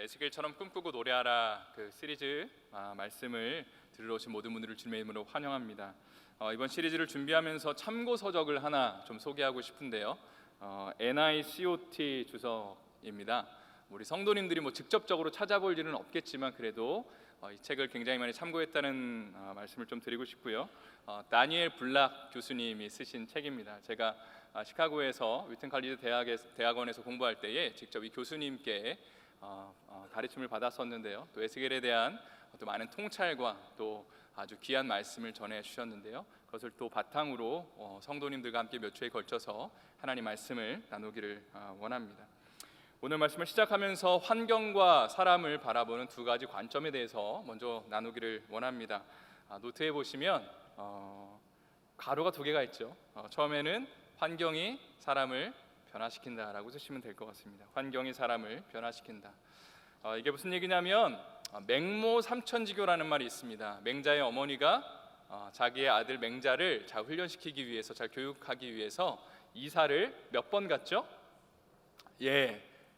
에스겔처럼 꿈꾸고 노래하라 그 시리즈 말씀을 들으러 오신 모든 분들을 주님의 이름으로 환영합니다. 이번 시리즈를 준비하면서 참고 서적을 하나 좀 소개하고 싶은데요. NICOT 주석입니다. 우리 성도님들이 직접적으로 찾아볼 일은 없겠지만 그래도 이 책을 굉장히 많이 참고했다는 말씀을 좀 드리고 싶고요. 다니엘 블락 교수님이 쓰신 책입니다. 제가 시카고에서 위튼 칼리지 대학원에서 공부할 때에 직접 이 교수님께 가르침을 받았었는데요. 또 에스겔에 대한 또 많은 통찰과 또 아주 귀한 말씀을 전해 주셨는데요. 그것을 또 바탕으로 성도님들과 함께 몇 주에 걸쳐서 하나님 말씀을 나누기를 원합니다. 오늘 말씀을 시작하면서 환경과 사람을 바라보는 두 가지 관점에 대해서 먼저 나누기를 원합니다. 노트에 보시면 가로가 두 개가 있죠. 처음에는 환경이 사람을 변화시킨다라고 쓰시면 될 것 같습니다. 환경이 사람을 변화시킨다. 이게 무슨 얘기냐면 맹모 삼천지교라는 말이 있습니다. 맹자의 어머니가 자기의 아들 맹자를 잘 훈련시키기 위해서, 잘 교육하기 위해서 이사를 몇 번 갔죠?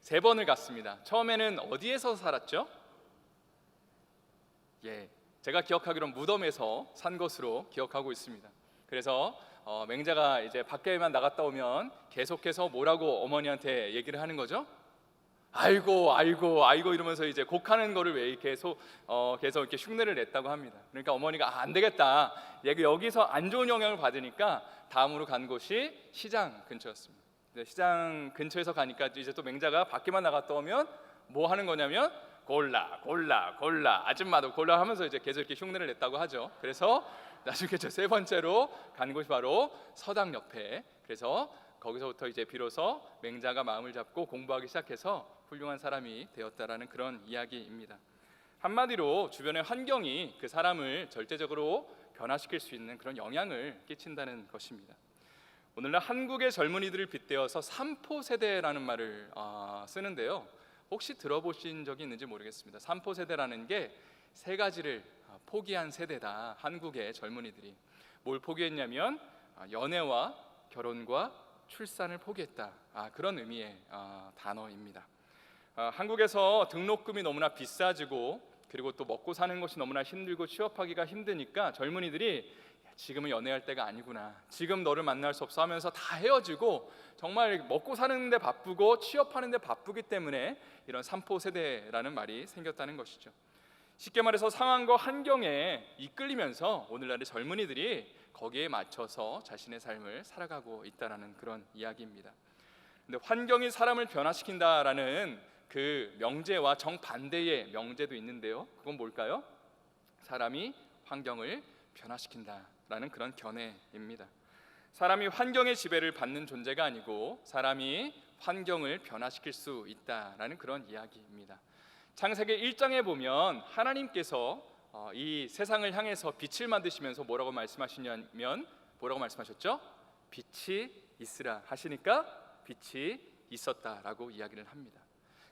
3번을 갔습니다. 처음에는 어디에서 살았죠? 제가 기억하기로는 무덤에서 산 것으로 기억하고 있습니다. 그래서 맹자가 이제 밖에만 나갔다 오면 계속해서 뭐라고 어머니한테 얘기를 하는 거죠? 아이고 이러면서 이제 곡하는 거를 왜 계속 이렇게 흉내를 냈다고 합니다. 그러니까 어머니가 안 되겠다. 여기서 안 좋은 영향을 받으니까 다음으로 간 곳이 시장 근처였습니다. 시장 근처에서 가니까 이제 또 맹자가 밖에만 나갔다 오면 뭐 하는 거냐면 골라 아줌마도 골라 하면서 이제 계속 이렇게 흉내를 냈다고 하죠. 그래서 나중에 저 세 번째로 간 곳이 바로 서당 옆에, 그래서 거기서부터 이제 비로소 맹자가 마음을 잡고 공부하기 시작해서 훌륭한 사람이 되었다라는 그런 이야기입니다. 한마디로 주변의 환경이 그 사람을 절대적으로 변화시킬 수 있는 그런 영향을 끼친다는 것입니다. 오늘날 한국의 젊은이들을 빗대어서 삼포 세대라는 말을 쓰는데요. 혹시 들어보신 적이 있는지 모르겠습니다. 삼포 세대라는 게 세 가지를 포기한 세대다. 한국의 젊은이들이 뭘 포기했냐면 연애와 결혼과 출산을 포기했다. 그런 의미의 단어입니다. 한국에서 등록금이 너무나 비싸지고 그리고 또 먹고 사는 것이 너무나 힘들고 취업하기가 힘드니까 젊은이들이 지금은 연애할 때가 아니구나, 지금 너를 만날 수 없어 하면서 다 헤어지고 정말 먹고 사는데 바쁘고 취업하는데 바쁘기 때문에 이런 삼포 세대라는 말이 생겼다는 것이죠. 쉽게 말해서 상황과 환경에 이끌리면서 오늘날의 젊은이들이 거기에 맞춰서 자신의 삶을 살아가고 있다는 그런 이야기입니다. 근데 환경이 사람을 변화시킨다라는 그 명제와 정반대의 명제도 있는데요. 그건 뭘까요? 사람이 환경을 변화시킨다라는 그런 견해입니다. 사람이 환경의 지배를 받는 존재가 아니고 사람이 환경을 변화시킬 수 있다라는 그런 이야기입니다. 창세기 1장에 보면 하나님께서 이 세상을 향해서 빛을 만드시면서 뭐라고 말씀하시냐면 뭐라고 말씀하셨죠? 빛이 있으라 하시니까 빛이 있었다라고 이야기를 합니다.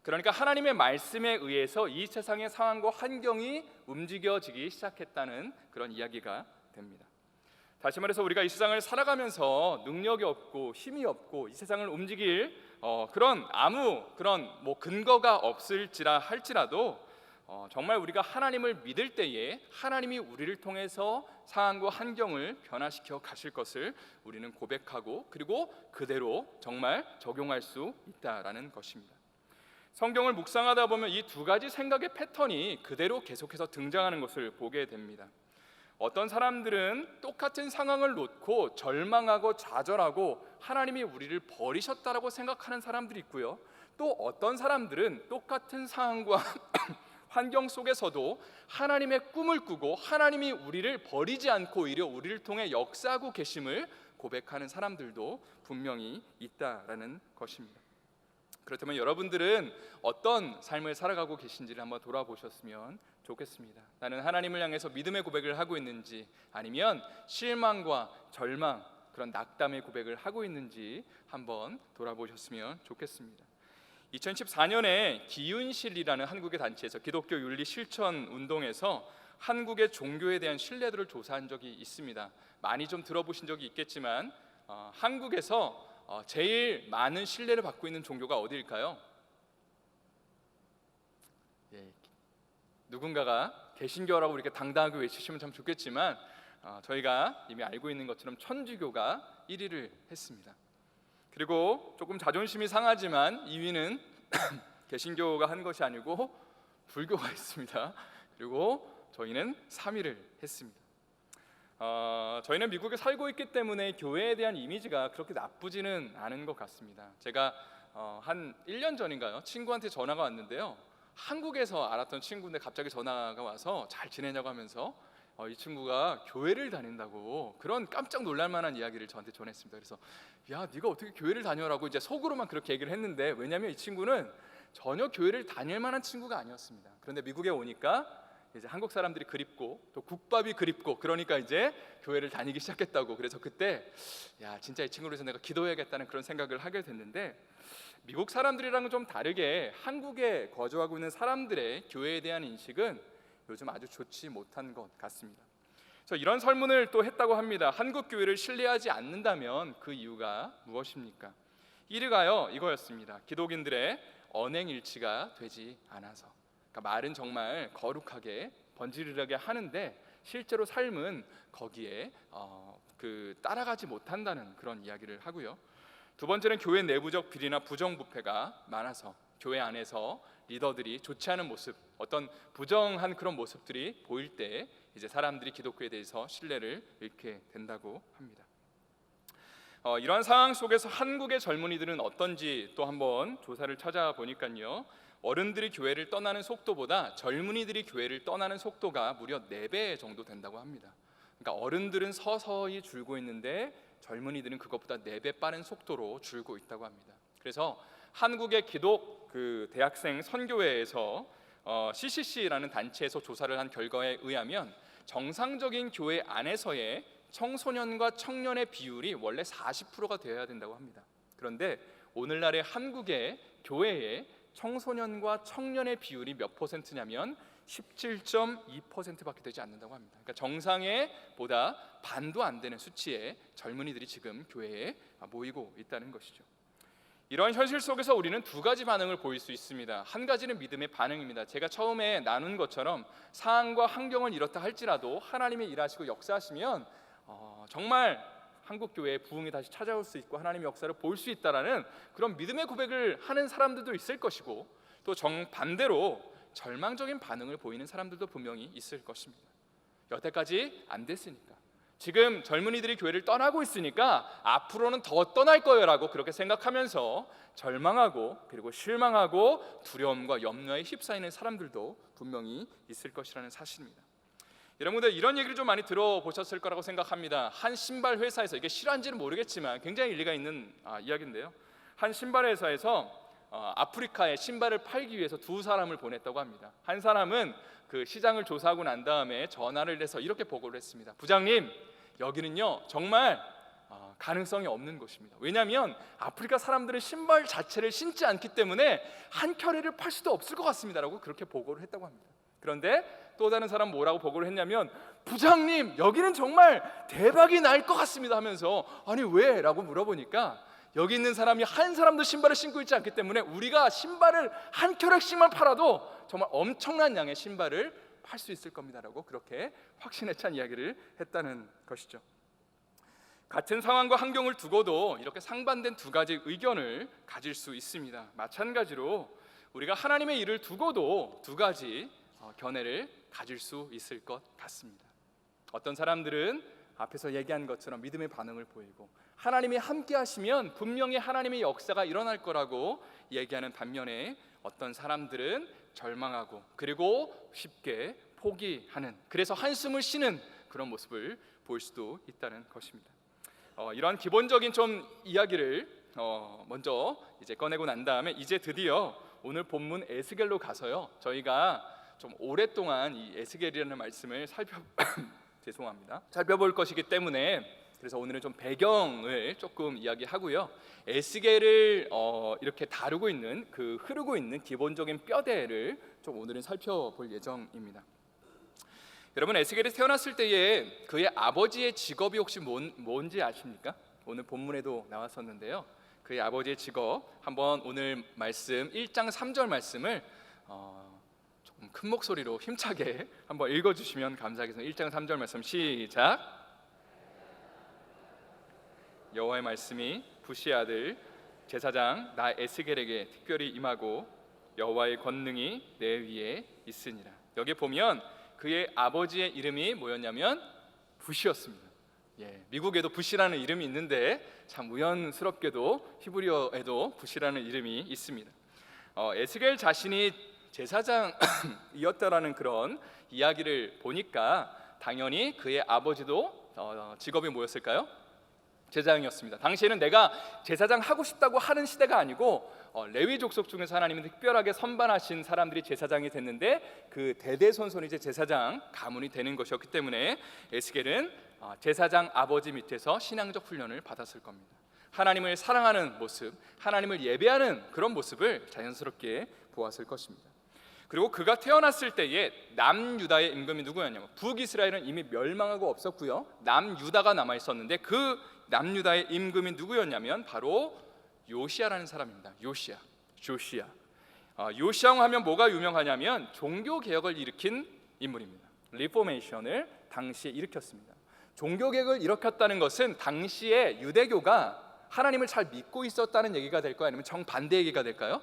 그러니까 하나님의 말씀에 의해서 이 세상의 상황과 환경이 움직여지기 시작했다는 그런 이야기가 됩니다. 다시 말해서 우리가 이 세상을 살아가면서 능력이 없고 힘이 없고 이 세상을 움직일 그런 근거가 없을지라 할지라도 정말 우리가 하나님을 믿을 때에 하나님이 우리를 통해서 상황과 환경을 변화시켜 가실 것을 우리는 고백하고 그리고 그대로 정말 적용할 수 있다라는 것입니다. 성경을 묵상하다 보면 이 두 가지 생각의 패턴이 그대로 계속해서 등장하는 것을 보게 됩니다. 어떤 사람들은 똑같은 상황을 놓고 절망하고 좌절하고 하나님이 우리를 버리셨다라고 생각하는 사람들이 있고요. 또 어떤 사람들은 똑같은 상황과 환경 속에서도 하나님의 꿈을 꾸고 하나님이 우리를 버리지 않고 오히려 우리를 통해 역사하고 계심을 고백하는 사람들도 분명히 있다라는 것입니다. 그렇다면 여러분들은 어떤 삶을 살아가고 계신지를 한번 돌아보셨으면 좋겠습니다. 나는 하나님을 향해서 믿음의 고백을 하고 있는지 아니면 실망과 절망, 그런 낙담의 고백을 하고 있는지 한번 돌아보셨으면 좋겠습니다. 2014년에 기윤실이라는 한국의 단체에서 기독교 윤리 실천 운동에서 한국의 종교에 대한 신뢰도를 조사한 적이 있습니다. 많이 좀 들어보신 적이 있겠지만 한국에서 제일 많은 신뢰를 받고 있는 종교가 어디일까요? 누군가가 개신교라고 이렇게 당당하게 외치시면 참 좋겠지만 저희가 이미 알고 있는 것처럼 천주교가 1위를 했습니다. 그리고 조금 자존심이 상하지만 2위는 개신교가 한 것이 아니고 불교가 했습니다. 그리고 저희는 3위를 했습니다. 저희는 미국에 살고 있기 때문에 교회에 대한 이미지가 그렇게 나쁘지는 않은 것 같습니다. 제가 한 1년 전인가요? 친구한테 전화가 왔는데요. 한국에서 알았던 친구인데 갑자기 전화가 와서 잘 지내냐고 하면서 이 친구가 교회를 다닌다고 그런 깜짝 놀랄 만한 이야기를 저한테 전했습니다. 그래서 야, 네가 어떻게 교회를 다녀라고 이제 속으로만 그렇게 얘기를 했는데, 왜냐하면 이 친구는 전혀 교회를 다닐 만한 친구가 아니었습니다. 그런데 미국에 오니까 이제 한국 사람들이 그립고 또 국밥이 그립고 그러니까 이제 교회를 다니기 시작했다고. 그래서 그때 야, 진짜 이 친구를 위해서 내가 기도해야겠다는 그런 생각을 하게 됐는데, 미국 사람들이랑은 좀 다르게 한국에 거주하고 있는 사람들의 교회에 대한 인식은 요즘 아주 좋지 못한 것 같습니다. 그래서 이런 설문을 또 했다고 합니다. 한국 교회를 신뢰하지 않는다면 그 이유가 무엇입니까? 1위가요 이거였습니다. 기독인들의 언행일치가 되지 않아서. 그러니까 말은 정말 거룩하게 번지르르하게 하는데 실제로 삶은 거기에 따라가지 못한다는 그런 이야기를 하고요. 두 번째는 교회 내부적 비리나 부정부패가 많아서 교회 안에서 리더들이 좋지 않은 모습, 어떤 부정한 그런 모습들이 보일 때 이제 사람들이 기독교에 대해서 신뢰를 잃게 된다고 합니다. 이러한 상황 속에서 한국의 젊은이들은 어떤지 또 한번 조사를 찾아보니까요, 어른들이 교회를 떠나는 속도보다 젊은이들이 교회를 떠나는 속도가 무려 4배 정도 된다고 합니다. 그러니까 어른들은 서서히 줄고 있는데 젊은이들은 그것보다 4배 빠른 속도로 줄고 있다고 합니다. 그래서 한국의 기독 대학생 선교회에서 CCC라는 단체에서 조사를 한 결과에 의하면 정상적인 교회 안에서의 청소년과 청년의 비율이 원래 40%가 되어야 된다고 합니다. 그런데 오늘날의 한국의 교회에 청소년과 청년의 비율이 몇 퍼센트냐면 17.2%밖에 되지 않는다고 합니다. 그러니까 정상의 보다 반도 안 되는 수치의 젊은이들이 지금 교회에 모이고 있다는 것이죠. 이러한 현실 속에서 우리는 두 가지 반응을 보일 수 있습니다. 한 가지는 믿음의 반응입니다. 제가 처음에 나눈 것처럼 상황과 환경은 이렇다 할지라도 하나님이 일하시고 역사하시면 정말 한국 교회에 부흥이 다시 찾아올 수 있고 하나님의 역사를 볼 수 있다라는 그런 믿음의 고백을 하는 사람들도 있을 것이고, 또 정반대로 절망적인 반응을 보이는 사람들도 분명히 있을 것입니다. 여태까지 안 됐으니까, 지금 젊은이들이 교회를 떠나고 있으니까 앞으로는 더 떠날 거예요라고 그렇게 생각하면서 절망하고 그리고 실망하고 두려움과 염려에 휩싸이는 사람들도 분명히 있을 것이라는 사실입니다. 여러분들 이런 얘기를 좀 많이 들어보셨을 거라고 생각합니다. 한 신발 회사에서, 이게 실화인지는 모르겠지만 굉장히 일리가 있는 이야기인데요, 한 신발 회사에서 아프리카에 신발을 팔기 위해서 두 사람을 보냈다고 합니다. 한 사람은 그 시장을 조사하고 난 다음에 전화를 해서 이렇게 보고를 했습니다. 부장님, 여기는요 정말 가능성이 없는 곳입니다. 왜냐하면 아프리카 사람들은 신발 자체를 신지 않기 때문에 한 켤레를 팔 수도 없을 것 같습니다라고 그렇게 보고를 했다고 합니다. 그런데 또 다른 사람 뭐라고 보고를 했냐면, 부장님, 여기는 정말 대박이 날 것 같습니다 하면서, 아니 왜? 라고 물어보니까 여기 있는 사람이 한 사람도 신발을 신고 있지 않기 때문에 우리가 신발을 한 켤레씩만 팔아도 정말 엄청난 양의 신발을 팔 수 있을 겁니다라고 그렇게 확신에 찬 이야기를 했다는 것이죠. 같은 상황과 환경을 두고도 이렇게 상반된 두 가지 의견을 가질 수 있습니다. 마찬가지로 우리가 하나님의 일을 두고도 두 가지 견해를 가질 수 있을 것 같습니다. 어떤 사람들은 앞에서 얘기한 것처럼 믿음의 반응을 보이고 하나님이 함께 하시면 분명히 하나님의 역사가 일어날 거라고 얘기하는 반면에, 어떤 사람들은 절망하고 그리고 쉽게 포기하는, 그래서 한숨을 쉬는 그런 모습을 볼 수도 있다는 것입니다. 이러한 기본적인 좀 이야기를 먼저 이제 꺼내고 난 다음에 이제 드디어 오늘 본문 에스겔로 가서요, 저희가 좀 오랫동안 이 에스겔이라는 말씀을 살펴볼 것이기 때문에, 그래서 오늘은 좀 배경을 조금 이야기하고요, 에스겔을 이렇게 다루고 있는 흐르고 있는 기본적인 뼈대를 좀 오늘은 살펴볼 예정입니다. 여러분, 에스겔이 태어났을 때에 그의 아버지의 직업이 혹시 뭔지 아십니까? 오늘 본문에도 나왔었는데요, 그의 아버지의 직업, 한번 오늘 말씀 1장 3절 말씀을 큰 목소리로 힘차게 한번 읽어주시면 감사하겠습니다. 1장 3절 말씀 시작. 여호와의 말씀이 부시의 아들 제사장 나 에스겔에게 특별히 임하고 여호와의 권능이 내 위에 있으니라. 여기 보면 그의 아버지의 이름이 뭐였냐면 부시였습니다. 미국에도 부시라는 이름이 있는데 참 우연스럽게도 히브리어에도 부시라는 이름이 있습니다. 에스겔 자신이 제사장이었다라는 그런 이야기를 보니까 당연히 그의 아버지도 직업이 뭐였을까요? 제사장이었습니다. 당시에는 내가 제사장 하고 싶다고 하는 시대가 아니고 레위 족속 중에서 하나님은 특별하게 선반하신 사람들이 제사장이 됐는데 그 대대손손이 이제 제사장 가문이 되는 것이었기 때문에 에스겔은 제사장 아버지 밑에서 신앙적 훈련을 받았을 겁니다. 하나님을 사랑하는 모습, 하나님을 예배하는 그런 모습을 자연스럽게 보았을 것입니다. 그리고 그가 태어났을 때에 남유다의 임금이 누구였냐면 북이스라엘은 이미 멸망하고 없었고요, 남유다가 남아 있었는데 그 남유다의 임금이 누구였냐면 바로 요시야라는 사람입니다. 조시야. 요시야 하면 뭐가 유명하냐면 종교 개혁을 일으킨 인물입니다. 리포메이션을 당시에 일으켰습니다. 종교 개혁을 일으켰다는 것은 당시에 유대교가 하나님을 잘 믿고 있었다는 얘기가 될까요? 아니면 정반대 얘기가 될까요?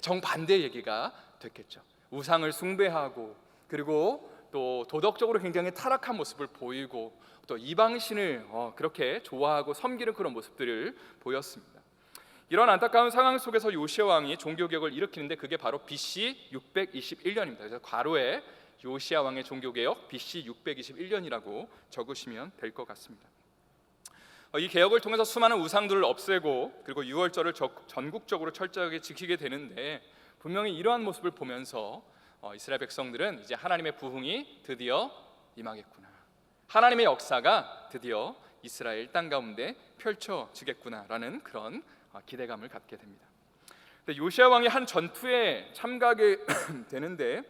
정반대 얘기가 됐겠죠. 우상을 숭배하고 그리고 또 도덕적으로 굉장히 타락한 모습을 보이고 또 이방신을 그렇게 좋아하고 섬기는 그런 모습들을 보였습니다. 이런 안타까운 상황 속에서 요시야 왕이 종교개혁을 일으키는데 그게 바로 BC 621년입니다. 그래서 괄호에 요시야 왕의 종교개혁 BC 621년이라고 적으시면 될 것 같습니다. 이 개혁을 통해서 수많은 우상들을 없애고 그리고 유월절을 전국적으로 철저하게 지키게 되는데 분명히 이러한 모습을 보면서 이스라엘 백성들은 이제 하나님의 부흥이 드디어 임하겠구나, 하나님의 역사가 드디어 이스라엘 땅 가운데 펼쳐지겠구나라는 그런 기대감을 갖게 됩니다. 요시야 왕이 한 전투에 참가하게 되는데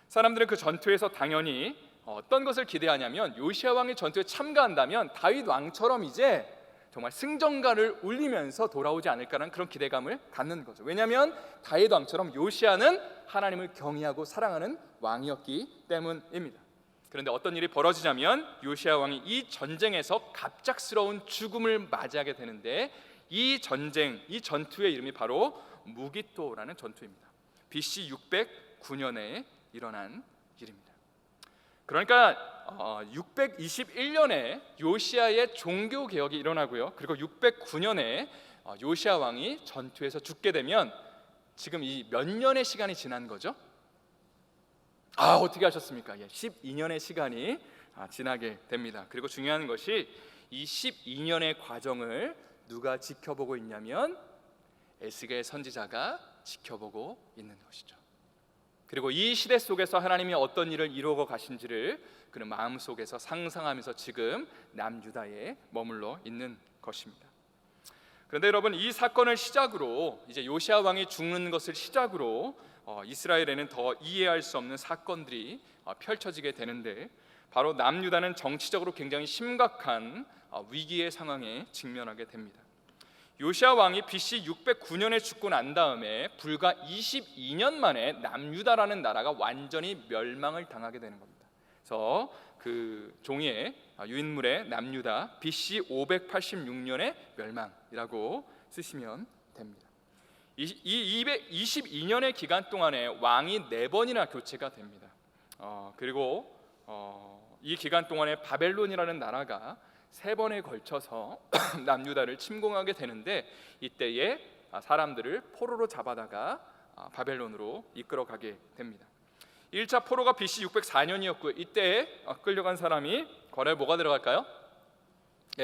사람들은 그 전투에서 당연히 어떤 것을 기대하냐면 요시야 왕이 전투에 참가한다면 다윗 왕처럼 이제 정말 승전가를 울리면서 돌아오지 않을까라는 그런 기대감을 갖는 거죠. 왜냐하면 다윗 왕처럼 요시야는 하나님을 경외하고 사랑하는 왕이었기 때문입니다. 그런데 어떤 일이 벌어지냐면 요시야 왕이 이 전쟁에서 갑작스러운 죽음을 맞이하게 되는데 이 전쟁, 이 전투의 이름이 바로 무기또라는 전투입니다. BC 609년에 일어난 일입니다. 그러니까 621년에 요시야의 종교 개혁이 일어나고요, 그리고 609년에 요시야 왕이 전투에서 죽게 되면 지금 이 몇 년의 시간이 지난 거죠? 어떻게 하셨습니까? 12년의 시간이 지나게 됩니다. 그리고 중요한 것이 이 12년의 과정을 누가 지켜보고 있냐면 에스겔 선지자가 지켜보고 있는 것이죠. 그리고 이 시대 속에서 하나님이 어떤 일을 이루어 가신지를 그는 마음속에서 상상하면서 지금 남유다에 머물러 있는 것입니다. 그런데 여러분, 이 사건을 시작으로 이제 요시야 왕이 죽는 것을 시작으로 이스라엘에는 더 이해할 수 없는 사건들이 펼쳐지게 되는데 바로 남유다는 정치적으로 굉장히 심각한 위기의 상황에 직면하게 됩니다. 요시야 왕이 BC 609년에 죽고 난 다음에 불과 22년 만에 남유다라는 나라가 완전히 멸망을 당하게 되는 겁니다. 그래서 그 종이에 유인물에 남유다 BC 586년의 멸망이라고 쓰시면 됩니다. 이 222년의 기간 동안에 왕이 4번이나 교체가 됩니다. 그리고 이 기간 동안에 바벨론이라는 나라가 3번에 걸쳐서 남유다를 침공하게 되는데 이때에 사람들을 포로로 잡아다가 바벨론으로 이끌어가게 됩니다. 1차 포로가 BC 604년이었고요. 이때에 끌려간 사람이 괄호에 뭐가 들어갈까요?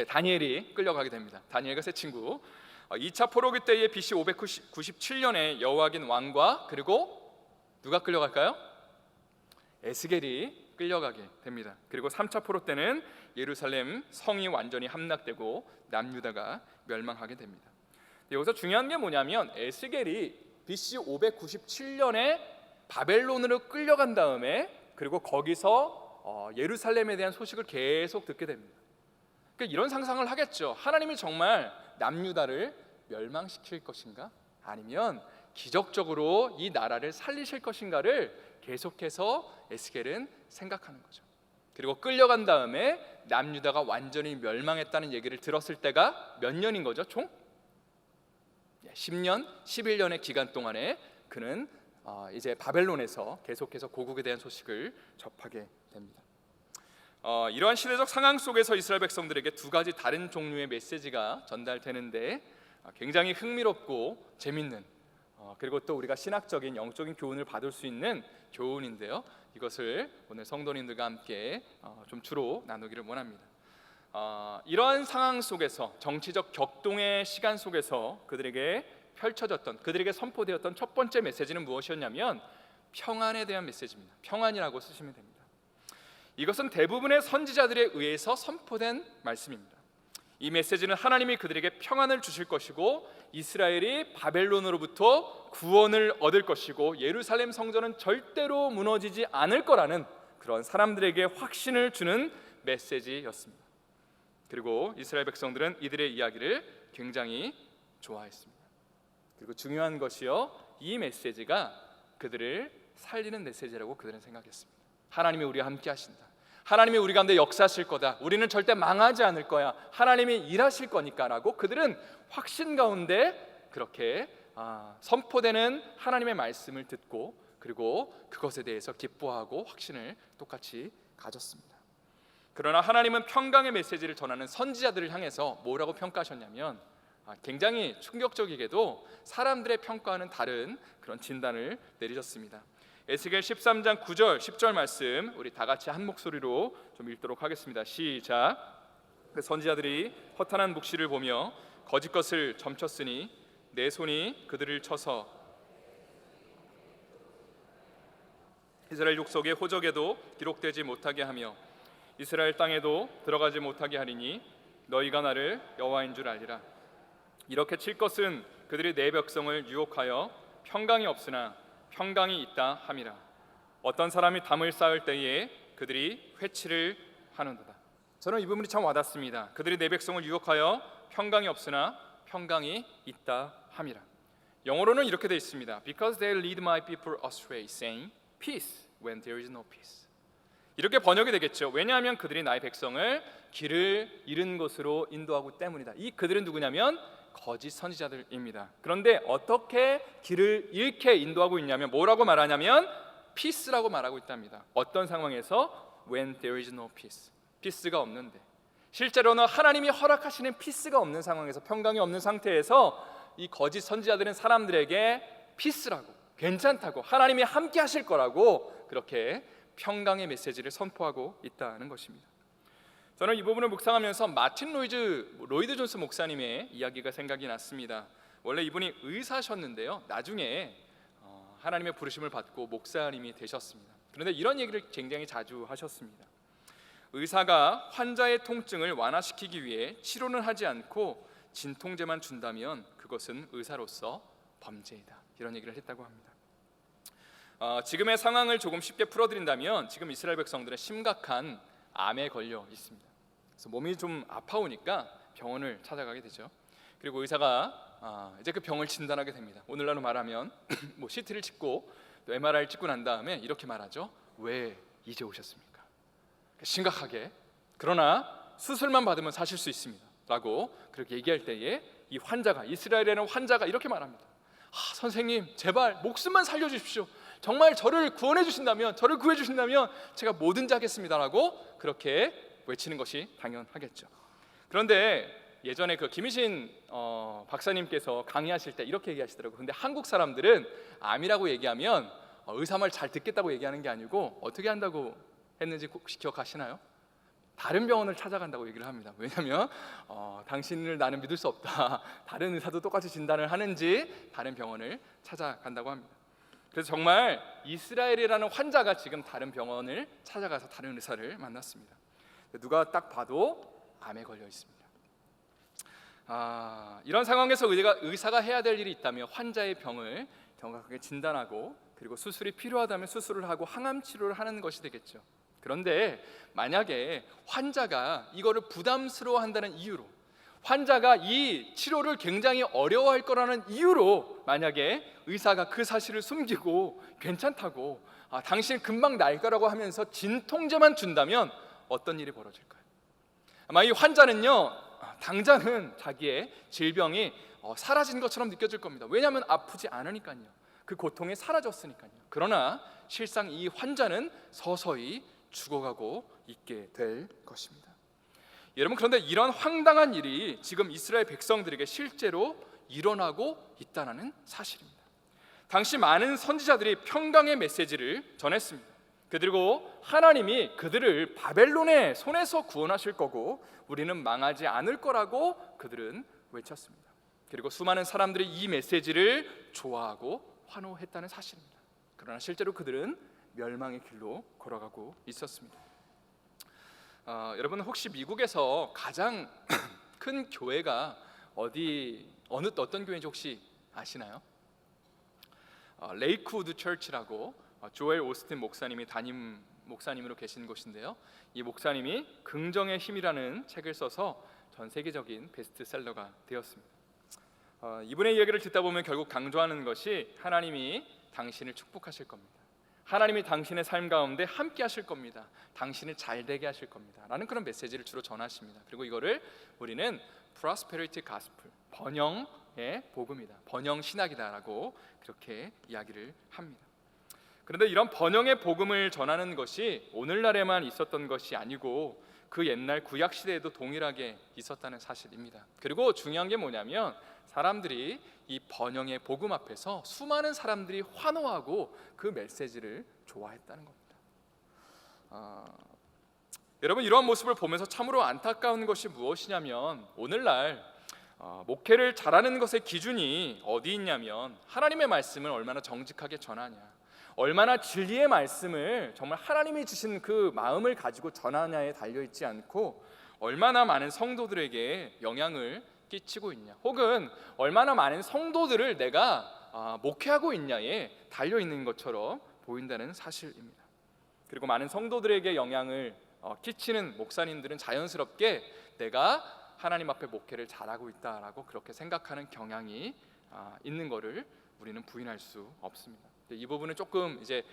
다니엘이 끌려가게 됩니다. 다니엘과 세 친구. 2차 포로기 때에 BC 597년에 여호야긴 왕과 그리고 누가 끌려갈까요? 에스겔이 끌려가게 됩니다. 그리고 3차 포로 때는 예루살렘 성이 완전히 함락되고 남유다가 멸망하게 됩니다. 여기서 중요한 게 뭐냐면 에스겔이 BC 597년에 바벨론으로 끌려간 다음에 그리고 거기서 예루살렘에 대한 소식을 계속 듣게 됩니다. 그러니까 이런 상상을 하겠죠. 하나님이 정말 남유다를 멸망시킬 것인가? 아니면 기적적으로 이 나라를 살리실 것인가를 계속해서 에스겔은 생각하는 거죠. 그리고 끌려간 다음에 남유다가 완전히 멸망했다는 얘기를 들었을 때가 몇 년인 거죠? 총 10년, 11년의 기간 동안에 그는 이제 바벨론에서 계속해서 고국에 대한 소식을 접하게 됩니다. 이러한 시대적 상황 속에서 이스라엘 백성들에게 두 가지 다른 종류의 메시지가 전달되는데 굉장히 흥미롭고 재밌는 그리고 또 우리가 신학적인 영적인 교훈을 받을 수 있는 교훈인데요. 이것을 오늘 성도님들과 함께 좀 주로 나누기를 원합니다. 이러한 상황 속에서 정치적 격동의 시간 속에서 그들에게 펼쳐졌던, 그들에게 선포되었던 첫 번째 메시지는 무엇이었냐면 평안에 대한 메시지입니다. 평안이라고 쓰시면 됩니다. 이것은 대부분의 선지자들에 의해서 선포된 말씀입니다. 이 메시지는 하나님이 그들에게 평안을 주실 것이고 이스라엘이 바벨론으로부터 구원을 얻을 것이고 예루살렘 성전은 절대로 무너지지 않을 거라는 그런 사람들에게 확신을 주는 메시지였습니다. 그리고 이스라엘 백성들은 이들의 이야기를 굉장히 좋아했습니다. 그리고 중요한 것이요, 이 메시지가 그들을 살리는 메시지라고 그들은 생각했습니다. 하나님이 우리와 함께 하신다. 하나님이 우리 가운데 역사하실 거다. 우리는 절대 망하지 않을 거야. 하나님이 일하실 거니까라고 그들은 확신 가운데 그렇게 선포되는 하나님의 말씀을 듣고 그리고 그것에 대해서 기뻐하고 확신을 똑같이 가졌습니다. 그러나 하나님은 평강의 메시지를 전하는 선지자들을 향해서 뭐라고 평가하셨냐면 굉장히 충격적이게도 사람들의 평가와는 다른 그런 진단을 내리셨습니다. 에스겔 13장 9절 10절 말씀 우리 다 같이 한 목소리로 좀 읽도록 하겠습니다. 시작. 그 선지자들이 허탄한 묵시를 보며 거짓 것을 점쳤으니 내 손이 그들을 쳐서 이스라엘 족속의 호적에도 기록되지 못하게 하며 이스라엘 땅에도 들어가지 못하게 하리니 너희가 나를 여호와인 줄 알리라. 이렇게 칠 것은 그들이 내 백성을 유혹하여 평강이 없으나 평강이 있다 함이라. 어떤 사람이 담을 쌓을 때에 그들이 회치를 하는도다. 저는 이 부분이 참 와닿습니다. 그들이 내 백성을 유혹하여 평강이 없으나 평강이 있다 함이라. 영어로는 이렇게 되어 있습니다. Because they lead my people astray, saying peace when there is no peace. 이렇게 번역이 되겠죠. 왜냐하면 그들이 나의 백성을 길을 잃은 곳으로 인도하기 때문이다. 이 그들은 누구냐면 거짓 선지자들입니다. 그런데 어떻게 길을 잃게 인도하고 있냐면 뭐라고 말하냐면 peace라고 말하고 있답니다. 어떤 상황에서 when there is no peace, peace가 없는데 실제로는 하나님이 허락하시는 peace가 없는 상황에서 평강이 없는 상태에서 이 거짓 선지자들은 사람들에게 peace라고 괜찮다고 하나님이 함께 하실 거라고 그렇게 평강의 메시지를 선포하고 있다는 것입니다. 저는 이 부분을 묵상하면서 마틴 로이드 존스 목사님의 이야기가 생각이 났습니다. 원래 이분이 의사셨는데요, 나중에 하나님의 부르심을 받고 목사님이 되셨습니다. 그런데 이런 얘기를 굉장히 자주 하셨습니다. 의사가 환자의 통증을 완화시키기 위해 치료는 하지 않고 진통제만 준다면 그것은 의사로서 범죄이다. 이런 얘기를 했다고 합니다. 지금의 상황을 조금 쉽게 풀어드린다면 지금 이스라엘 백성들은 심각한 암에 걸려 있습니다. 그래서 몸이 좀 아파오니까 병원을 찾아가게 되죠. 그리고 의사가 이제 그 병을 진단하게 됩니다. 오늘날로 말하면 뭐 CT를 찍고 또 MRI를 찍고 난 다음에 이렇게 말하죠. 왜 이제 오셨습니까? 심각하게. 그러나 수술만 받으면 사실 수 있습니다. 라고 그렇게 얘기할 때에 이 환자가, 이스라엘에는 환자가 이렇게 말합니다. 선생님 제발 목숨만 살려주십시오. 정말 저를 구원해 주신다면, 저를 구해 주신다면 제가 뭐든지 하겠습니다라고 그렇게 외치는 것이 당연하겠죠. 그런데 예전에 그 김희신 박사님께서 강의하실 때 이렇게 얘기하시더라고요. 근데 한국 사람들은 암이라고 얘기하면 의사 말 잘 듣겠다고 얘기하는 게 아니고 어떻게 한다고 했는지 혹시 기억하시나요? 다른 병원을 찾아간다고 얘기를 합니다. 왜냐하면 당신을 나는 믿을 수 없다. 다른 의사도 똑같이 진단을 하는지 다른 병원을 찾아간다고 합니다. 그래서 정말 이스라엘이라는 환자가 지금 다른 병원을 찾아가서 다른 의사를 만났습니다. 누가 딱 봐도 암에 걸려 있습니다. 이런 상황에서 의사가 해야 될 일이 있다면 환자의 병을 정확하게 진단하고 그리고 수술이 필요하다면 수술을 하고 항암 치료를 하는 것이 되겠죠. 그런데 만약에 환자가 이거를 부담스러워한다는 이유로 환자가 이 치료를 굉장히 어려워할 거라는 이유로 만약에 의사가 그 사실을 숨기고 괜찮다고 당신 금방 날 거라고 하면서 진통제만 준다면 어떤 일이 벌어질까요? 아마 이 환자는요, 당장은 자기의 질병이 사라진 것처럼 느껴질 겁니다. 왜냐하면 아프지 않으니까요. 그 고통이 사라졌으니까요. 그러나 실상 이 환자는 서서히 죽어가고 있게 될 것입니다. 여러분, 그런데 이런 황당한 일이 지금 이스라엘 백성들에게 실제로 일어나고 있다는 사실입니다. 당시 많은 선지자들이 평강의 메시지를 전했습니다. 그리고 하나님이 그들을 바벨론의 손에서 구원하실 거고 우리는 망하지 않을 거라고 그들은 외쳤습니다. 그리고 수많은 사람들이 이 메시지를 좋아하고 환호했다는 사실입니다. 그러나 실제로 그들은 멸망의 길로 걸어가고 있었습니다. 여러분, 혹시 미국에서 가장 큰 교회가 어떤 교회인지 혹시 아시나요? 레이크우드 처치라고 조엘 오스틴 목사님이 담임 목사님으로 계신 곳인데요. 이 목사님이 긍정의 힘이라는 책을 써서 전 세계적인 베스트셀러가 되었습니다. 이분의 이야기를 듣다 보면 결국 강조하는 것이 하나님이 당신을 축복하실 겁니다. 하나님이 당신의 삶 가운데 함께 하실 겁니다. 당신을 잘 되게 하실 겁니다. 라는 그런 메시지를 주로 전하십니다. 그리고 이거를 우리는 prosperity gospel, 번영의 복음이다, 번영 신학이다라고 그렇게 이야기를 합니다. 그런데 이런 번영의 복음을 전하는 것이 오늘날에만 있었던 것이 아니고 그 옛날 구약 시대에도 동일하게 있었다는 사실입니다. 그리고 중요한 게 뭐냐면 사람들이 이 번영의 복음 앞에서 수많은 사람들이 환호하고 그 메시지를 좋아했다는 겁니다. 여러분, 이러한 모습을 보면서 참으로 안타까운 것이 무엇이냐면 오늘날 목회를 잘하는 것의 기준이 어디 있냐면 하나님의 말씀을 얼마나 정직하게 전하냐, 얼마나 진리의 말씀을 정말 하나님이 주신 그 마음을 가지고 전하냐에 달려있지 않고 얼마나 많은 성도들에게 영향을 끼치고 있냐, 혹은 얼마나 많은 성도들을 내가 목회하고 있냐에 달려있는 것처럼 보인다는 사실입니다. 그리고 많은 성도들에게 영향을 끼치는 목사님들은 자연스럽게 내가 하나님 앞에 목회를 잘하고 있다라고 그렇게 생각하는 경향이 있는 것을 우리는 부인할 수 없습니다. 이 부분은 조금 이제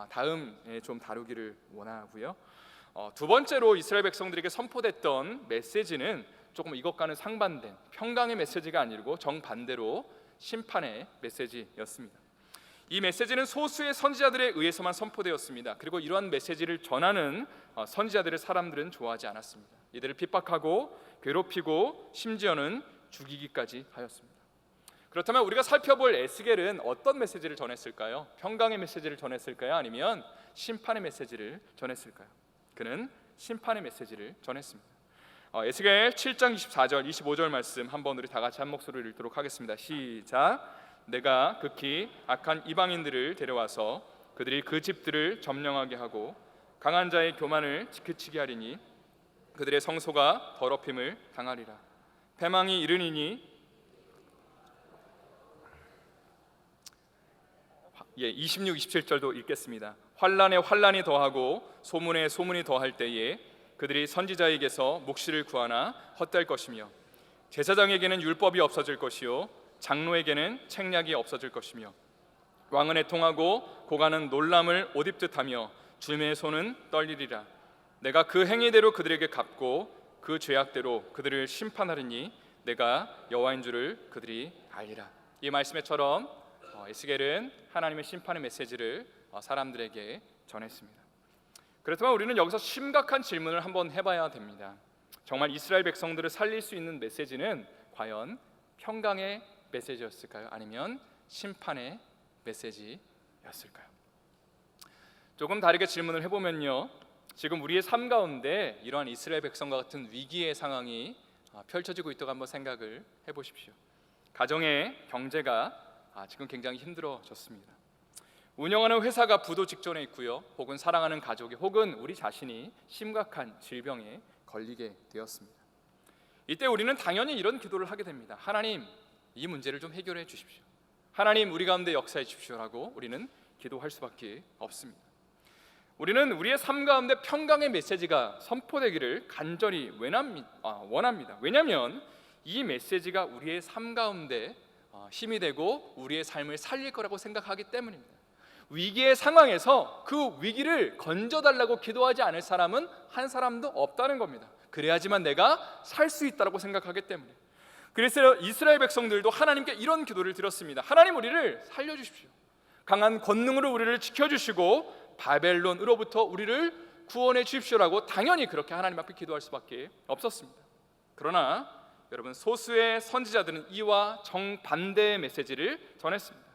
다음에 좀 다루기를 원하고요. 두 번째로 이스라엘 백성들에게 선포됐던 메시지는 조금 이것과는 상반된 평강의 메시지가 아니고 정반대로 심판의 메시지였습니다. 이 메시지는 소수의 선지자들에 의해서만 선포되었습니다. 그리고 이러한 메시지를 전하는 선지자들의 사람들은 좋아하지 않았습니다. 이들을 핍박하고 괴롭히고 심지어는 죽이기까지 하였습니다. 그렇다면 우리가 살펴볼 에스겔은 어떤 메시지를 전했을까요? 평강의 메시지를 전했을까요? 아니면 심판의 메시지를 전했을까요? 그는 심판의 메시지를 전했습니다. 에스겔 7장 24절 25절 말씀 한번 우리 다 같이 한 목소리를 읽도록 하겠습니다. 시작. 내가 극히 악한 이방인들을 데려와서 그들이 그 집들을 점령하게 하고 강한 자의 교만을 그치게 하리니 그들의 성소가 더럽힘을 당하리라. 패망이 이르니니 26, 27절도 읽겠습니다. 환난에 환난이 더하고 소문에 소문이 더할 때에 그들이 선지자에게서 묵시를 구하나 헛될 것이며 제사장에게는 율법이 없어질 것이요 장로에게는 책략이 없어질 것이며 왕은 애통하고 고관은 놀람을 옷 입듯하며 주님의 손은 떨리리라. 내가 그 행위대로 그들에게 갚고 그 죄악대로 그들을 심판하리니 내가 여호와인 줄을 그들이 알리라. 이 말씀에처럼 에스겔은 하나님의 심판의 메시지를 사람들에게 전했습니다. 그렇지만 우리는 여기서 심각한 질문을 한번 해봐야 됩니다. 정말 이스라엘 백성들을 살릴 수 있는 메시지는 과연 평강의 메시지였을까요? 아니면 심판의 메시지였을까요? 조금 다르게 질문을 해보면요, 지금 우리의 삶 가운데 이러한 이스라엘 백성과 같은 위기의 상황이 펼쳐지고 있다고 한번 생각을 해보십시오. 가정의 경제가 지금 굉장히 힘들어졌습니다. 운영하는 회사가 부도 직전에 있고요, 혹은 사랑하는 가족이 혹은 우리 자신이 심각한 질병에 걸리게 되었습니다. 이때 우리는 당연히 이런 기도를 하게 됩니다. 하나님, 이 문제를 좀 해결해 주십시오. 하나님, 우리 가운데 역사해 주십시오라고 우리는 기도할 수밖에 없습니다. 우리는 우리의 삶 가운데 평강의 메시지가 선포되기를 간절히 원합니다. 왜냐하면 이 메시지가 우리의 삶 가운데 힘이 되고 우리의 삶을 살릴 거라고 생각하기 때문입니다. 위기의 상황에서 그 위기를 건져달라고 기도하지 않을 사람은 한 사람도 없다는 겁니다. 그래야지만 내가 살 수 있다고 생각하기 때문에. 그래서 이스라엘 백성들도 하나님께 이런 기도를 드렸습니다. 하나님, 우리를 살려주십시오. 강한 권능으로 우리를 지켜주시고 바벨론으로부터 우리를 구원해 주십시오라고 당연히 그렇게 하나님 앞에 기도할 수밖에 없었습니다. 그러나 여러분, 소수의 선지자들은 이와 정반대의 메시지를 전했습니다.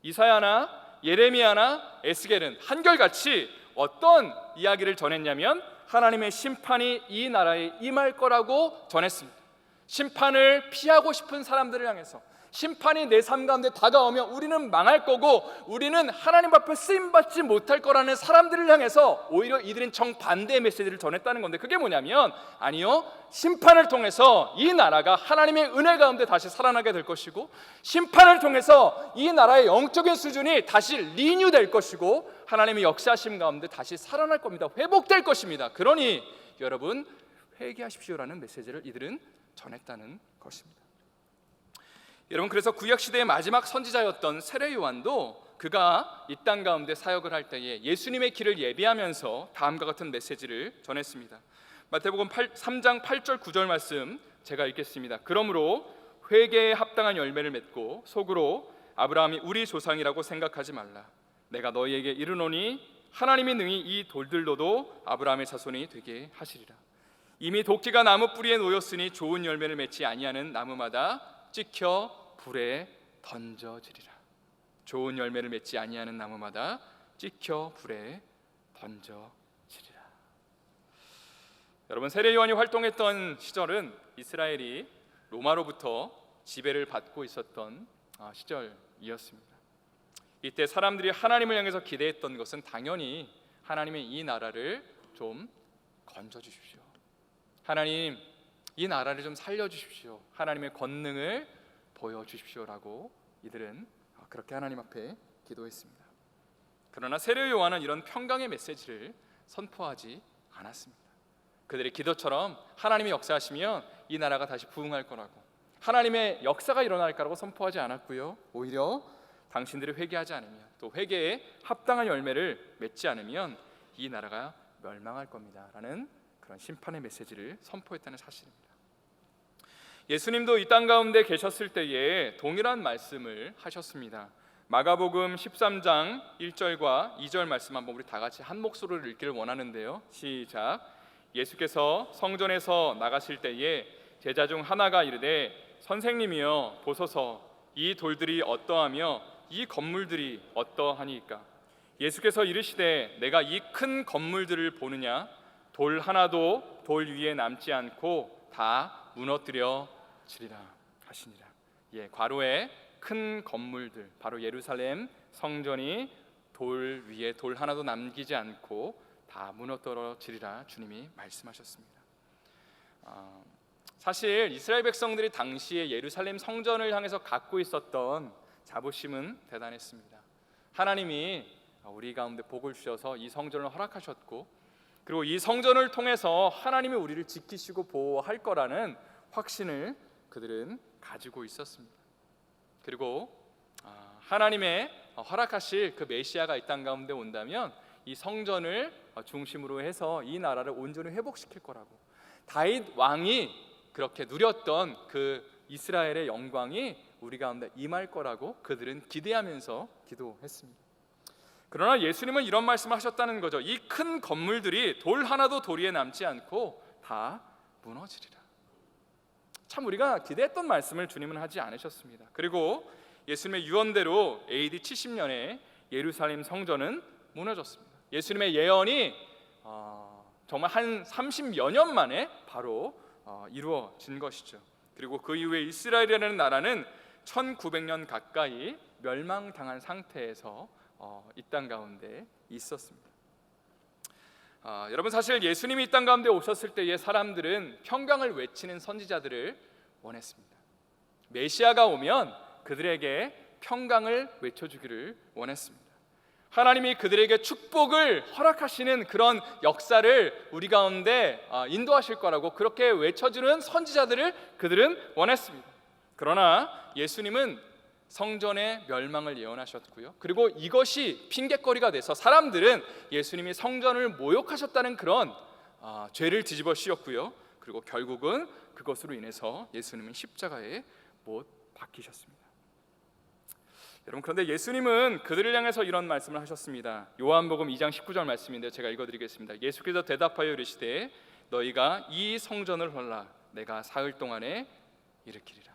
이사야나 예레미야나 에스겔은 한결같이 어떤 이야기를 전했냐면 하나님의 심판이 이 나라에 임할 거라고 전했습니다. 심판을 피하고 싶은 사람들을 향해서, 심판이 내 삶 가운데 다가오면 우리는 망할 거고 우리는 하나님 앞에 쓰임받지 못할 거라는 사람들을 향해서 오히려 이들은 정반대의 메시지를 전했다는 건데, 그게 뭐냐면, 아니요, 심판을 통해서 이 나라가 하나님의 은혜 가운데 다시 살아나게 될 것이고, 심판을 통해서 이 나라의 영적인 수준이 다시 리뉴될 것이고, 하나님의 역사하심 가운데 다시 살아날 겁니다. 회복될 것입니다. 그러니 여러분, 회개하십시오라는 메시지를 이들은 전했다는 것입니다. 여러분, 그래서 구약시대의 마지막 선지자였던 세례 요한도 그가 이 땅 가운데 사역을 할 때에 예수님의 길을 예비하면서 다음과 같은 메시지를 전했습니다. 마태복음 3장 8절 9절 말씀 제가 읽겠습니다. 그러므로 회개에 합당한 열매를 맺고 속으로 아브라함이 우리 조상이라고 생각하지 말라. 내가 너희에게 이르노니 하나님이 능히 이 돌들로도 아브라함의 자손이 되게 하시리라. 이미 도끼가 나무 뿌리에 놓였으니 좋은 열매를 맺지 아니하는 나무마다 찍혀 불에 던져지리라. 좋은 열매를 맺지 아니하는 나무마다 찍혀 불에 던져지리라. 여러분, 세례 요한이 활동했던 시절은 이스라엘이 로마로부터 지배를 받고 있었던 시절이었습니다. 이때 사람들이 하나님을 향해서 기대했던 것은 당연히 하나님의 이 나라를 좀 건져주십시오. 하나님, 이 나라를 좀 살려주십시오. 하나님의 권능을 보여주십시오라고 이들은 그렇게 하나님 앞에 기도했습니다. 그러나 세례 요한은 이런 평강의 메시지를 선포하지 않았습니다. 그들의 기도처럼 하나님의 역사하시면 이 나라가 다시 부흥할 거라고, 하나님의 역사가 일어날 거라고 선포하지 않았고요, 오히려 당신들이 회개하지 않으면, 또 회개에 합당한 열매를 맺지 않으면 이 나라가 멸망할 겁니다 라는 그런 심판의 메시지를 선포했다는 사실입니다. 예수님도 이 땅 가운데 계셨을 때에 동일한 말씀을 하셨습니다. 마가복음 13장 1절과 2절 말씀 한번 우리 다 같이 한 목소리로 읽기를 원하는데요. 시작. 예수께서 성전에서 나가실 때에 제자 중 하나가 이르되 선생님이여 보소서, 이 돌들이 어떠하며 이 건물들이 어떠하니까? 예수께서 이르시되 내가 이 큰 건물들을 보느냐? 돌 하나도 돌 위에 남지 않고 다 무너뜨려지리라 하시니라. 과로의 큰 건물들, 바로 예루살렘 성전이 돌 위에 돌 하나도 남기지 않고 다 무너뜨려지리라 주님이 말씀하셨습니다. 사실 이스라엘 백성들이 당시에 예루살렘 성전을 향해서 갖고 있었던 자부심은 대단했습니다. 하나님이 우리 가운데 복을 주셔서 이 성전을 허락하셨고, 그리고 이 성전을 통해서 하나님이 우리를 지키시고 보호할 거라는 확신을 그들은 가지고 있었습니다. 그리고 하나님의 허락하실 그 메시아가 이 땅 가운데 온다면 이 성전을 중심으로 해서 이 나라를 온전히 회복시킬 거라고, 다윗 왕이 그렇게 누렸던 그 이스라엘의 영광이 우리 가운데 임할 거라고 그들은 기대하면서 기도했습니다. 그러나 예수님은 이런 말씀을 하셨다는 거죠. 이 큰 건물들이 돌 하나도 돌 위에 남지 않고 다 무너지리라. 참 우리가 기대했던 말씀을 주님은 하지 않으셨습니다. 그리고 예수님의 유언대로 AD 70년에 예루살렘 성전은 무너졌습니다. 예수님의 예언이 정말 한 30여 년 만에 바로 이루어진 것이죠. 그리고 그 이후에 이스라엘이라는 나라는 1900년 가까이 멸망당한 상태에서 이 땅 가운데 있었습니다. 여러분, 사실 예수님이 이 땅 가운데 오셨을 때의 사람들은 평강을 외치는 선지자들을 원했습니다. 메시아가 오면 그들에게 평강을 외쳐주기를 원했습니다. 하나님이 그들에게 축복을 허락하시는 그런 역사를 우리 가운데 인도하실 거라고 그렇게 외쳐주는 선지자들을 그들은 원했습니다. 그러나 예수님은 성전의 멸망을 예언하셨고요, 그리고 이것이 핑계거리가 돼서 사람들은 예수님이 성전을 모욕하셨다는 그런 죄를 뒤집어 씌웠고요, 그리고 결국은 그것으로 인해서 예수님은 십자가에 못 박히셨습니다. 여러분, 그런데 예수님은 그들을 향해서 이런 말씀을 하셨습니다. 요한복음 2장 19절 말씀인데 제가 읽어드리겠습니다. 예수께서 대답하여 이르시되 너희가 이 성전을 헐라 내가 사흘 동안에 일으키리라.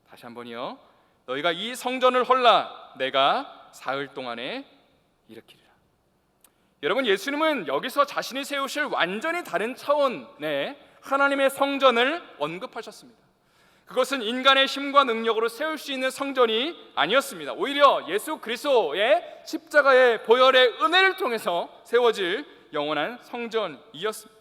다시 한번요. 너희가 이 성전을 헐라 내가 사흘 동안에 일으키리라. 여러분, 예수님은 여기서 자신이 세우실 완전히 다른 차원의 하나님의 성전을 언급하셨습니다. 그것은 인간의 힘과 능력으로 세울 수 있는 성전이 아니었습니다. 오히려 예수 그리스도의 십자가의 보혈의 은혜를 통해서 세워질 영원한 성전이었습니다.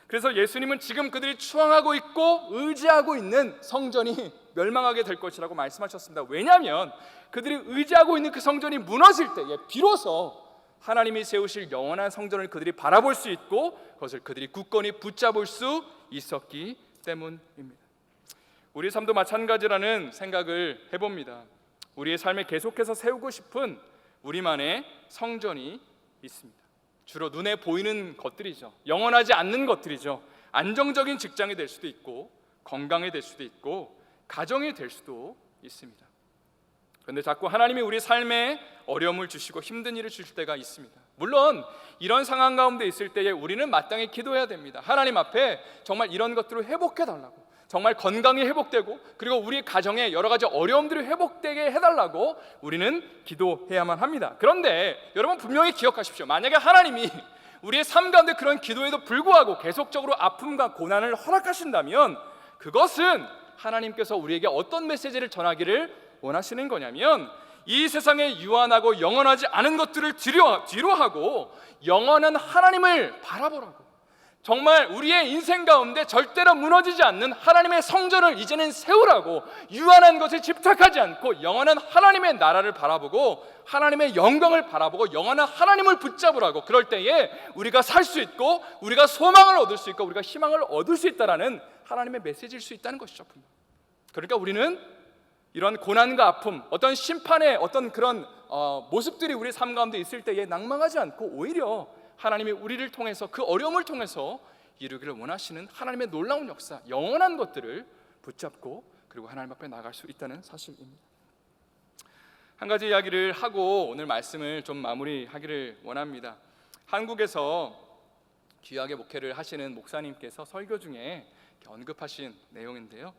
그래서 예수님은 지금 그들이 추앙하고 있고 의지하고 있는 성전이 멸망하게 될 것이라고 말씀하셨습니다. 왜냐하면 그들이 의지하고 있는 그 성전이 무너질 때에 비로소 하나님이 세우실 영원한 성전을 그들이 바라볼 수 있고 그것을 그들이 굳건히 붙잡을 수 있었기 때문입니다. 우리의 삶도 마찬가지라는 생각을 해봅니다. 우리의 삶에 계속해서 세우고 싶은 우리만의 성전이 있습니다. 주로 눈에 보이는 것들이죠. 영원하지 않는 것들이죠. 안정적인 직장이 될 수도 있고 건강이 될 수도 있고 가정이 될 수도 있습니다. 그런데 자꾸 하나님이 우리 삶에 어려움을 주시고 힘든 일을 주실 때가 있습니다. 물론 이런 상황 가운데 있을 때에 우리는 마땅히 기도해야 됩니다. 하나님 앞에 정말 이런 것들을 회복해 달라고, 정말 건강이 회복되고 그리고 우리 가정에 여러 가지 어려움들이 회복되게 해달라고 우리는 기도해야만 합니다. 그런데 여러분 분명히 기억하십시오. 만약에 하나님이 우리의 삶 가운데 그런 기도에도 불구하고 계속적으로 아픔과 고난을 허락하신다면 그것은 하나님께서 우리에게 어떤 메시지를 전하기를 원하시는 거냐면 이 세상에 유한하고 영원하지 않은 것들을 뒤로 하고 영원한 하나님을 바라보라고, 정말 우리의 인생 가운데 절대로 무너지지 않는 하나님의 성전을 이제는 세우라고, 유한한 것에 집착하지 않고 영원한 하나님의 나라를 바라보고 하나님의 영광을 바라보고 영원한 하나님을 붙잡으라고. 그럴 때에 우리가 살 수 있고 우리가 소망을 얻을 수 있고 우리가 희망을 얻을 수 있다라는 하나님의 메시지일 수 있다는 것이죠. 그러니까 우리는 이런 고난과 아픔, 어떤 심판의 어떤 그런 모습들이 우리 삶 가운데 있을 때에 낭망하지 않고 오히려 하나님이 우리를 통해서 그 어려움을 통해서 이루기를 원하시는 하나님의 놀라운 역사, 영원한 것들을 붙잡고 그리고 하나님 앞에 나갈 수 있다는 사실입니다. 한 가지 이야기를 하고 오늘 말씀을 좀 마무리하기를 원합니다. 한국에서 귀하게 목회를 하시는 목사님께서 설교 중에 언급하신 내용인데요,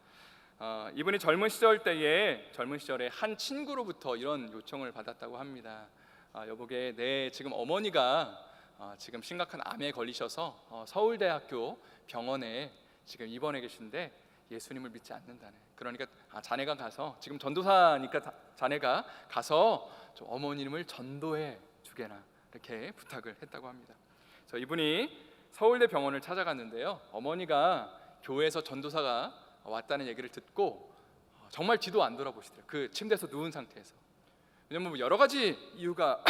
이분이 젊은 시절에 한 친구로부터 이런 요청을 받았다고 합니다. 여보게, 내 지금 어머니가 지금 심각한 암에 걸리셔서 서울대학교 병원에 지금 입원해 계신데 예수님을 믿지 않는다네. 그러니까 자네가 가서, 지금 전도사니까 자네가 가서 좀 어머님을 전도해 주게나 이렇게 부탁을 했다고 합니다. 그래서 이분이 서울대 병원을 찾아갔는데요, 어머니가 교회에서 전도사가 왔다는 얘기를 듣고 정말 뒤도 안 돌아보시더라고요. 그 침대에서 누운 상태에서. 왜냐면 여러 가지 이유가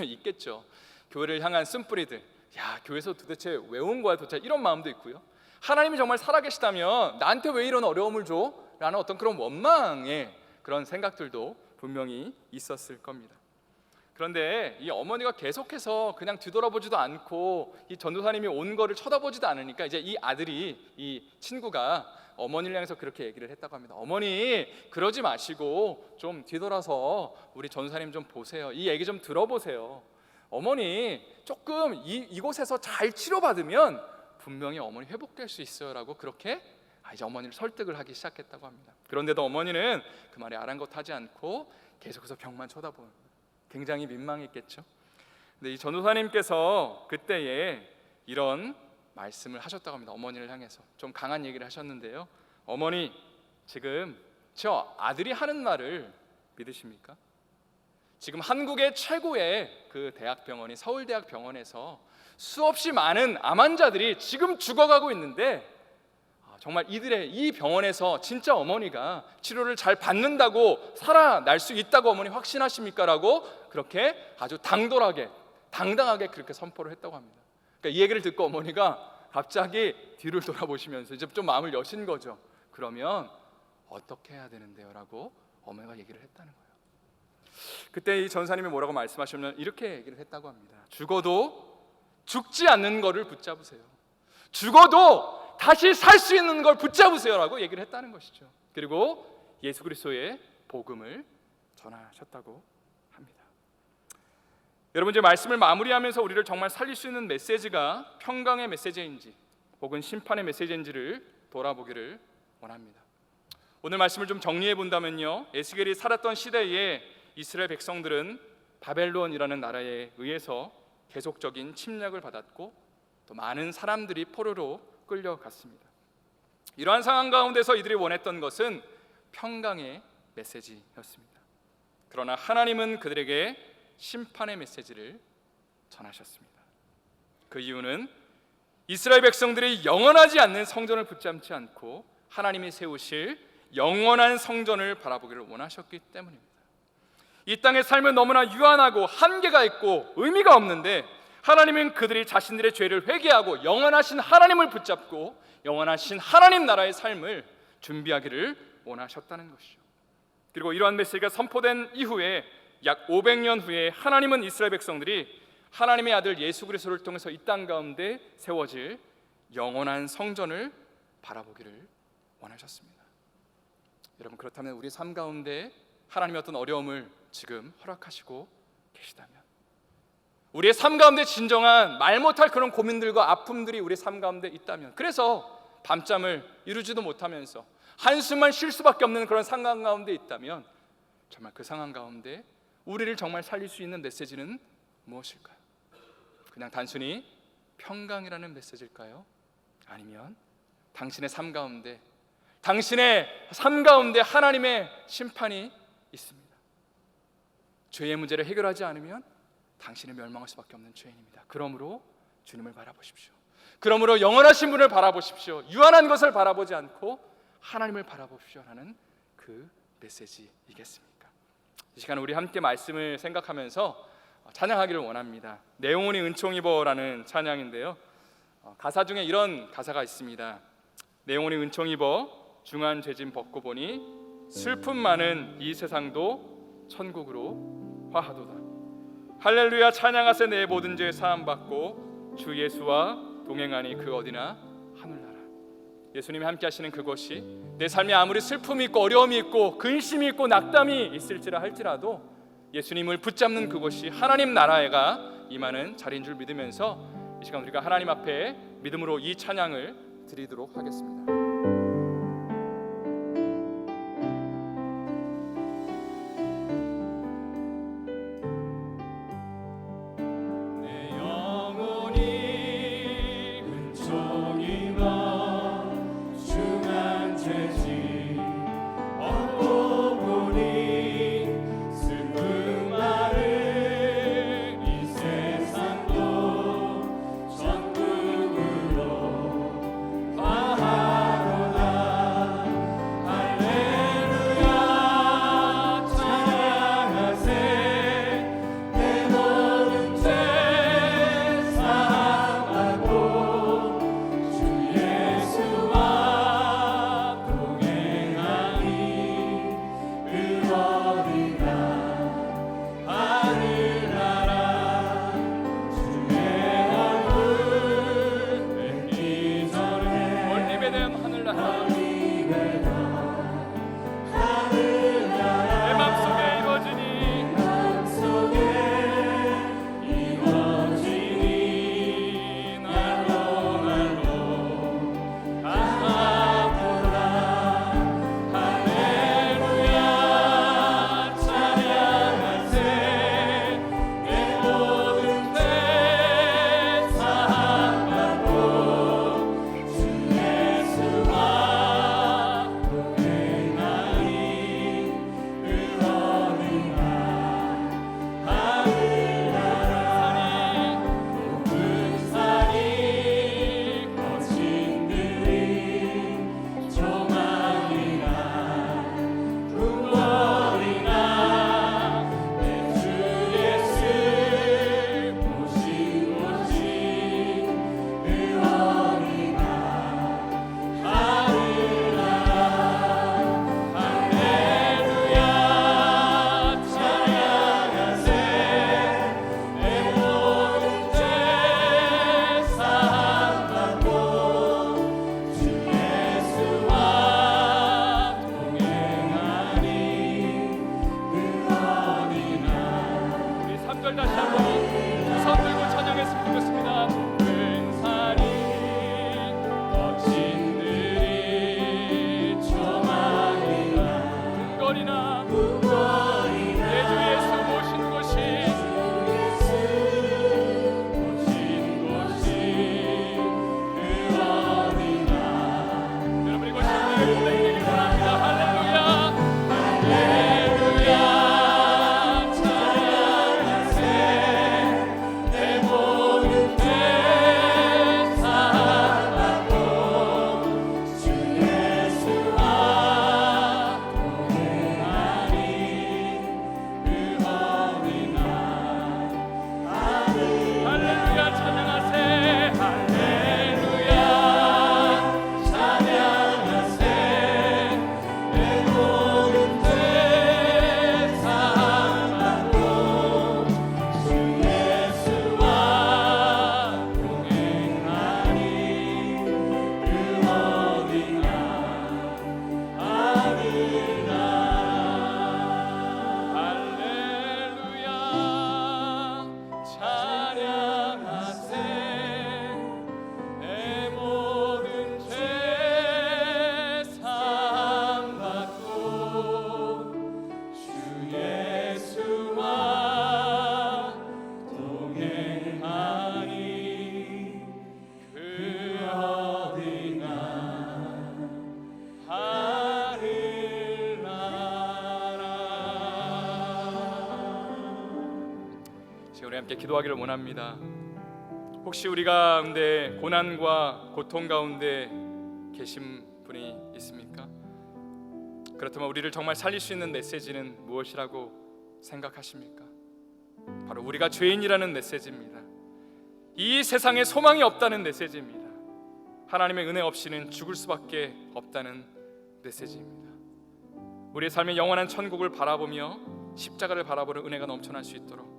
있겠죠. 교회를 향한 쓴뿌리들, 야, 교회에서 도대체 왜 온 거야 도대체, 이런 마음도 있고요. 하나님이 정말 살아계시다면 나한테 왜 이런 어려움을 줘? 라는 어떤 그런 원망의 그런 생각들도 분명히 있었을 겁니다. 그런데 이 어머니가 계속해서 그냥 뒤돌아보지도 않고 이 전도사님이 온 거를 쳐다보지도 않으니까 이제 이 아들이, 이 친구가 어머니를 향해서 그렇게 얘기를 했다고 합니다. 어머니, 그러지 마시고 좀 뒤돌아서 우리 전도사님 좀 보세요. 이 얘기 좀 들어보세요. 어머니 조금 이곳에서 잘 치료받으면 분명히 어머니 회복될 수 있어요 라고 그렇게 이제 어머니를 설득을 하기 시작했다고 합니다. 그런데도 어머니는 그 말에 아랑곳하지 않고 계속해서 벽만 쳐다보는, 굉장히 민망했겠죠. 근데 이 전도사님께서 그때에 이런 말씀을 하셨다고 합니다. 어머니를 향해서 좀 강한 얘기를 하셨는데요, 어머니, 지금 저 아들이 하는 말을 믿으십니까? 지금 한국의 최고의 그 대학병원이 서울대학병원에서 수없이 많은 암 환자들이 지금 죽어가고 있는데 정말 이들의 이 병원에서 진짜 어머니가 치료를 잘 받는다고 살아날 수 있다고 어머니 확신하십니까? 라고 그렇게 아주 당돌하게 당당하게 그렇게 선포를 했다고 합니다. 그러니까 이 얘기를 듣고 어머니가 갑자기 뒤를 돌아보시면서 이제 좀 마음을 여신 거죠. 그러면 어떻게 해야 되는데요? 라고 어머니가 얘기를 했다는 거예요. 그때 이 전사님이 뭐라고 말씀하시면 이렇게 얘기를 했다고 합니다. 죽어도 죽지 않는 거를 붙잡으세요. 죽어도 다시 살 수 있는 걸 붙잡으세요 라고 얘기를 했다는 것이죠. 그리고 예수 그리스도의 복음을 전하셨다고 합니다. 여러분, 이제 말씀을 마무리하면서 우리를 정말 살릴 수 있는 메시지가 평강의 메시지인지 혹은 심판의 메시지인지를 돌아보기를 원합니다. 오늘 말씀을 좀 정리해 본다면요, 에스겔이 살았던 시대에 이스라엘 백성들은 바벨론이라는 나라에 의해서 계속적인 침략을 받았고 또 많은 사람들이 포로로 끌려갔습니다. 이러한 상황 가운데서 이들이 원했던 것은 평강의 메시지였습니다. 그러나 하나님은 그들에게 심판의 메시지를 전하셨습니다. 그 이유는 이스라엘 백성들이 영원하지 않는 성전을 붙잡지 않고 하나님이 세우실 영원한 성전을 바라보기를 원하셨기 때문입니다. 이 땅의 삶은 너무나 유한하고 한계가 있고 의미가 없는데 하나님은 그들이 자신들의 죄를 회개하고 영원하신 하나님을 붙잡고 영원하신 하나님 나라의 삶을 준비하기를 원하셨다는 것이죠. 그리고 이러한 메시지가 선포된 이후에 약 500년 후에 하나님은 이스라엘 백성들이 하나님의 아들 예수 그리스도를 통해서 이 땅 가운데 세워질 영원한 성전을 바라보기를 원하셨습니다. 여러분, 그렇다면 우리 삶 가운데 하나님의 어떤 어려움을 지금 허락하시고 계시다면, 우리의 삶 가운데 진정한 말 못할 그런 고민들과 아픔들이 우리의 삶 가운데 있다면, 그래서 밤잠을 이루지도 못하면서 한숨만 쉴 수밖에 없는 그런 상황 가운데 있다면, 정말 그 상황 가운데 우리를 정말 살릴 수 있는 메시지는 무엇일까요? 그냥 단순히 평강이라는 메시지일까요? 아니면 당신의 삶 가운데 하나님의 심판이 있습니다. 죄의 문제를 해결하지 않으면 당신은 멸망할 수밖에 없는 죄인입니다. 그러므로 주님을 바라보십시오. 그러므로 영원하신 분을 바라보십시오. 유한한 것을 바라보지 않고 하나님을 바라보십시오라는 그 메시지이겠습니까? 이 시간 우리 함께 말씀을 생각하면서 찬양하기를 원합니다. 내 영혼이 은총 입어라는 찬양인데요, 가사 중에 이런 가사가 있습니다. 내 영혼이 은총 입어 중한 죄짐 벗고 보니 슬픔 많은 이 세상도 천국으로 화하도다. 할렐루야 찬양하세 내 모든 죄 사함 받고 주 예수와 동행하니 그 어디나 하늘나라. 예수님이 함께 하시는 그곳이 내 삶에 아무리 슬픔이 있고 어려움이 있고 근심이 있고 낙담이 있을지라 할지라도 예수님을 붙잡는 그곳이 하나님 나라가 임하는 자리인 줄 믿으면서 이 시간 우리가 하나님 앞에 믿음으로 이 찬양을 드리도록 하겠습니다. 아 함께 기도하기를 원합니다. 혹시 우리 가운데 고난과 고통 가운데 계신 분이 있습니까? 그렇다면 우리를 정말 살릴 수 있는 메시지는 무엇이라고 생각하십니까? 바로 우리가 죄인이라는 메시지입니다. 이 세상에 소망이 없다는 메시지입니다. 하나님의 은혜 없이는 죽을 수밖에 없다는 메시지입니다. 우리의 삶의 영원한 천국을 바라보며 십자가를 바라보는 은혜가 넘쳐날 수 있도록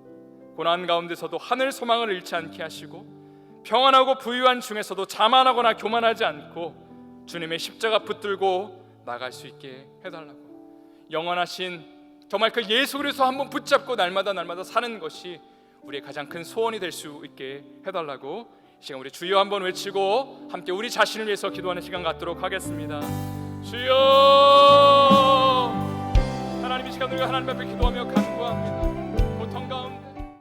고난 가운데서도 하늘 소망을 잃지 않게 하시고 평안하고 부유한 중에서도 자만하거나 교만하지 않고 주님의 십자가 붙들고 나갈 수 있게 해달라고, 영원하신 정말 그 예수 그리스도 한번 붙잡고 날마다 사는 것이 우리의 가장 큰 소원이 될 수 있게 해달라고 이 시간 우리 주여 한번 외치고 함께 우리 자신을 위해서 기도하는 시간 갖도록 하겠습니다. 주여, 하나님 이 시간 우리가 하나님 앞에 기도하며